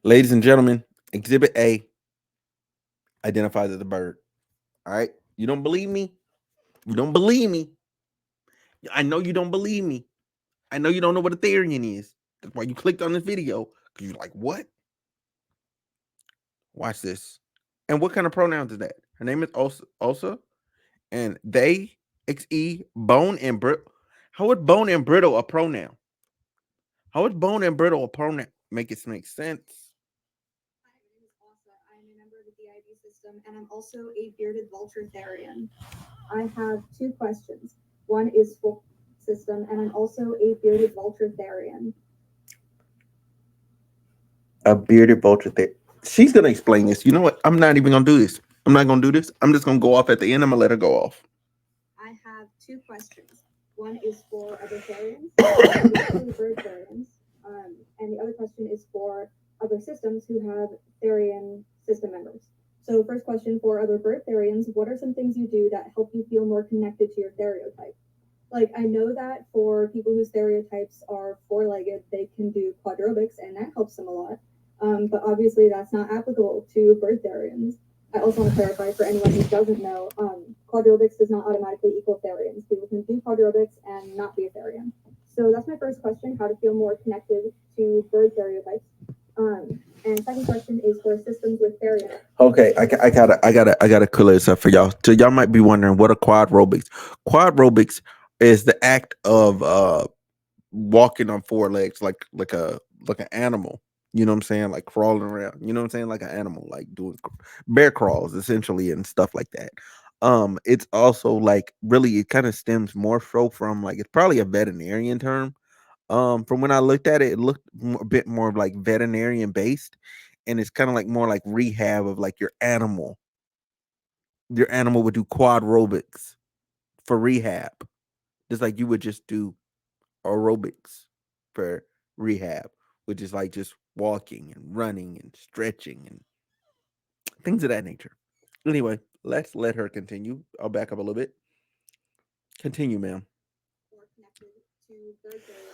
Ladies and gentlemen, Exhibit A identifies as a bird. All right. You don't believe me? You don't believe me? I know you don't believe me. I know you don't know what a Therian is. That's why you clicked on this video. Because you're like, what? Watch this. And what kind of pronouns is that? Her name is Osa. And they, XE, bone and brittle. How is bone and brittle a pronoun? How is bone and brittle a pronoun? Make it make sense. Hi, my name is Asa. I am a member of the DIV system, and I'm also a bearded vulture Therian. I have two questions. One is for system, and I'm also a bearded vulture Therian. A bearded vulture thing. She's gonna explain this. You know what? I'm not even gonna do this. I'm not gonna do this. I'm just gonna go off at the end. I'm gonna let her go off. I have two questions. One is for other Therians, specifically bird Therians, and the other question is for other systems who have Therian system members. So, first question for other bird Therians: what are some things you do that help you feel more connected to your stereotype? Like, I know that for people whose stereotypes are four-legged, they can do quadrobics, and that helps them a lot. But obviously, that's not applicable to bird Therians. I also want to clarify for anyone who doesn't know, quadrobics does not automatically equal Therians. People can do quadrobics and not be a Therian. So that's my first question: how to feel more connected to bird stereotypes. And second question is for systems with Therian. Okay, I gotta clear this up for y'all. So y'all might be wondering what are quadrobics. Quadrobics is the act of walking on four legs like an animal. You know what I'm saying? Like crawling around. You know what I'm saying? Like an animal, like doing bear crawls essentially and stuff like that. It's also like really it kind of stems more so from like it's probably a veterinarian term. From when I looked at it, it looked a bit more like veterinarian based, and it's kind of like more like rehab of like your animal. Your animal would do quadrobics for rehab, just like you would just do aerobics for rehab, which is like just walking and running and stretching and things of that nature. Anyway, let's let her continue. I'll back up a little bit. Continue, ma'am. More connected to bird stereotypes.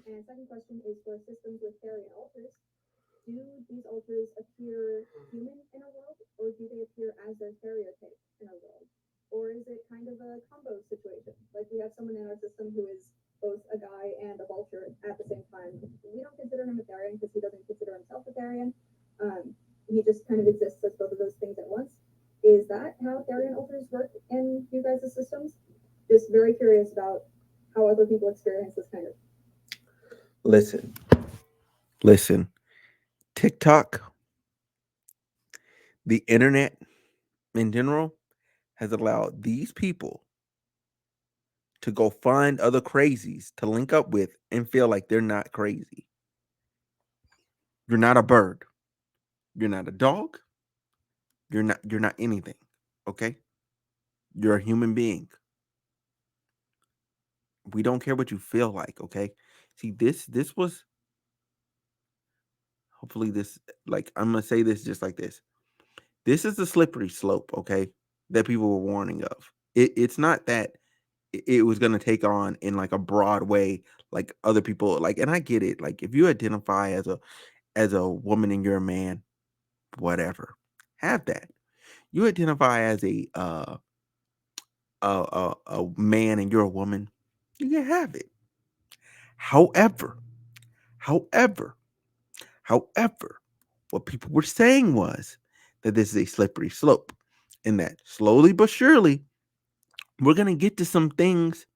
And second question is for systems with Therian alters. Do these alters appear human in a world, or do they appear as their stereotype in a world? Or is it kind of a combo situation? Like we have someone in our system who is both a guy and a vulture at the same time. We don't consider him a Therian because he doesn't consider himself a Therian. He just kind of exists as both of those things at once. Is that how Therian alters work in you guys' systems? Just very curious about how other people experience this kind of. Listen, listen. TikTok, the internet in general, has allowed these people to go find other crazies to link up with and feel like they're not crazy. You're not a bird. You're not a dog. You're not anything. Okay? You're a human being. We don't care what you feel like, okay? See, this was hopefully this like I'm gonna say this just like this. This is the slippery slope, okay? That people were warning of. It's not that it was gonna take on in like a broad way, like other people like, and I get it. Like if you identify as a woman and you're a man, whatever, have that. You identify as a man and you're a woman, you can have it. However, however, however, what people were saying was that this is a slippery slope, and that slowly but surely we're gonna get to some things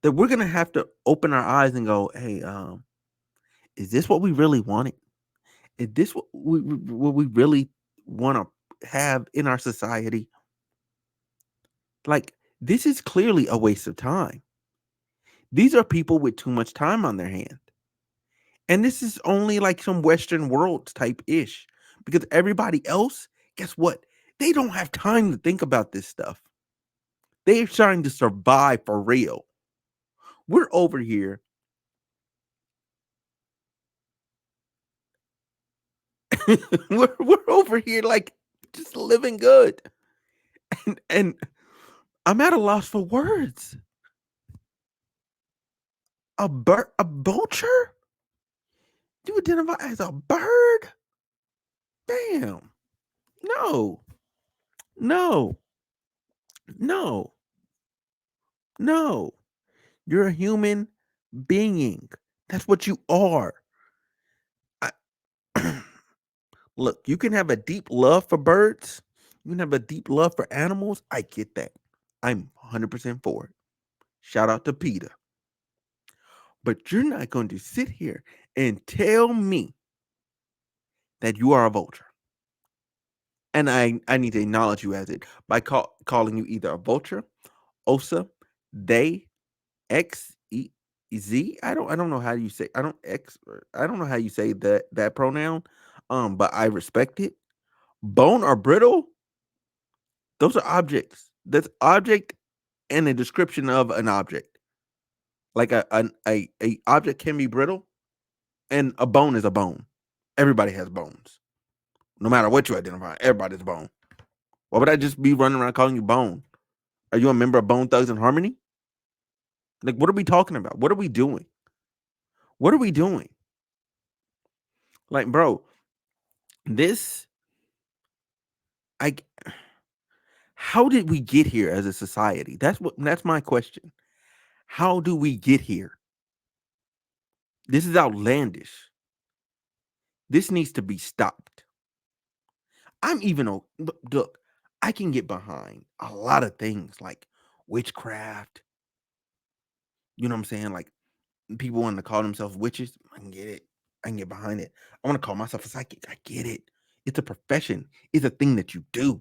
that we're gonna have to open our eyes and go, hey, is this what we really wanted? Is this what we really want to have in our society? Like, this is clearly a waste of time. These are people with too much time on their hand. And this is only like some Western world type ish. Because everybody else, guess what? They don't have time to think about this stuff. They're trying to survive for real. We're over here. we're over here like just living good. And I'm at a loss for words. A vulture? You identify as a bird? Damn. No. No. No. No. You're a human being. That's what you are. I, look, you can have a deep love for birds. You can have a deep love for animals. I get that. I'm 100% for it. Shout out to Peter. But you're not going to sit here and tell me that you are a vulture. And I need to acknowledge you as it by calling you either a vulture, osa, they, x, e, z. I don't know how you say I don't x I don't know how you say that pronoun. But I respect it. Bone or brittle, those are objects. That's object and a description of an object. Like a object can be brittle, and a bone is a bone. Everybody has bones. No matter what you identify, everybody's a bone. Why would I just be running around calling you Bone? Are you a member of Bone Thugs and Harmony? Like, what are we talking about? What are we doing? What are we doing? Like, bro, this, I, how did we get here as a society? That's my question. How do we get here? This is outlandish. This needs to be stopped. I'm even, look, I can get behind a lot of things like witchcraft. You know what I'm saying? Like, people want to call themselves witches. I can get it. I can get behind it. I want to call myself a psychic. I get it. It's a profession. It's a thing that you do.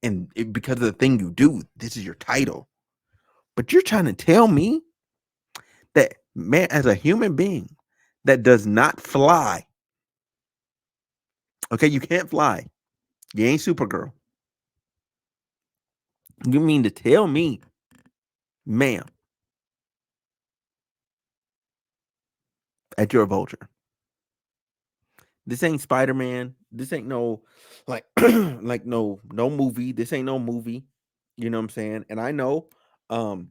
And because of the thing you do, this is your title. But you're trying to tell me that, man, as a human being that does not fly, okay, you can't fly. You ain't Supergirl. You mean to tell me, ma'am, that you're a vulture? This ain't Spider-Man. This ain't no like like no movie. This ain't no movie. You know what I'm saying? And I know, um,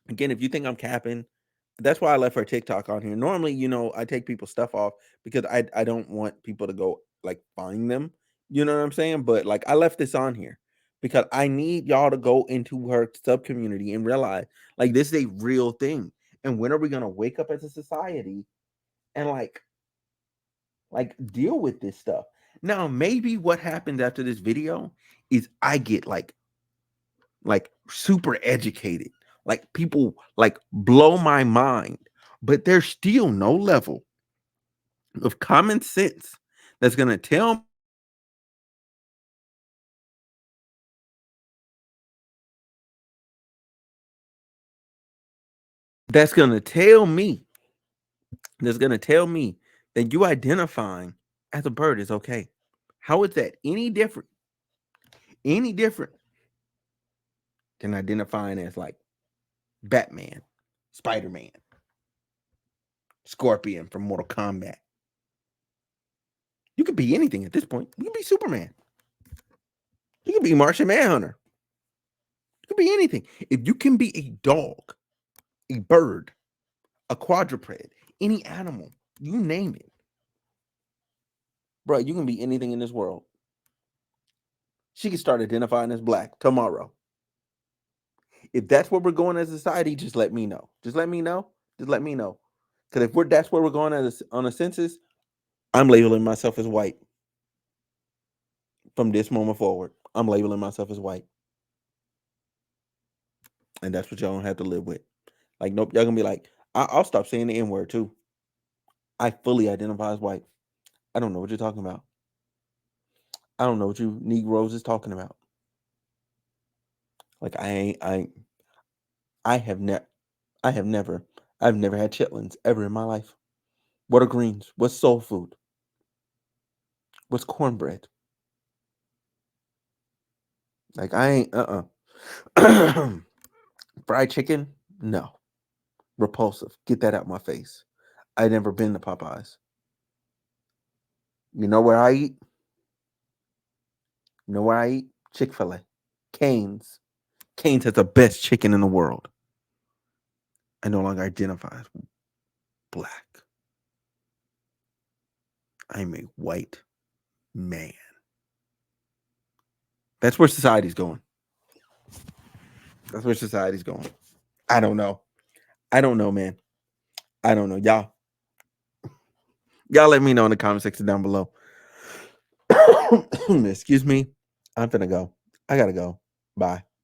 again, if you think I'm capping, that's why I left her TikTok on here. Normally, I take people's stuff off because I don't want people to go like find them. You know what I'm saying? But like I left this on here because I need y'all to go into her sub community and realize like this is a real thing. And when are we gonna wake up as a society and like deal with this stuff? Now, maybe what happens after this video is I get like super educated. Like people like blow my mind, but there's still no level of common sense that's going to tell that's going to tell me that's going to tell me that you identifying as a bird is okay. How is that any different than identifying as like Batman, Spider-Man, Scorpion from Mortal Kombat? You could be anything at this point. You could be Superman. You could be Martian Manhunter. You could be anything. If you can be a dog, a bird, a quadruped, any animal, you name it, bro, you can be anything in this world. She can start identifying as black tomorrow. If that's where we're going as a society, just let me know. Just let me know. Just let me know. Because if that's where we're going on a census, I'm labeling myself as white from this moment forward. I'm labeling myself as white, and that's what y'all don't have to live with. Like, nope, y'all gonna be like, I'll stop saying the N word too. I fully identify as white. I don't know what you're talking about. I don't know what you Negroes is talking about. Like I ain't I have never I have never I've never had chitlins ever in my life. What are greens? What's soul food? What's cornbread? Like I ain't fried chicken? No. Repulsive. Get that out my face. I never been to Popeyes. You know where I eat? You know where I eat? Chick-fil-A. Cane's. Cane's has the best chicken in the world. I no longer identify as black. I'm a white man. That's where society's going. That's where society's going. I don't know. I don't know, man. I don't know. Y'all let me know in the comment section down below. Excuse me. I'm finna go. I gotta go. Bye.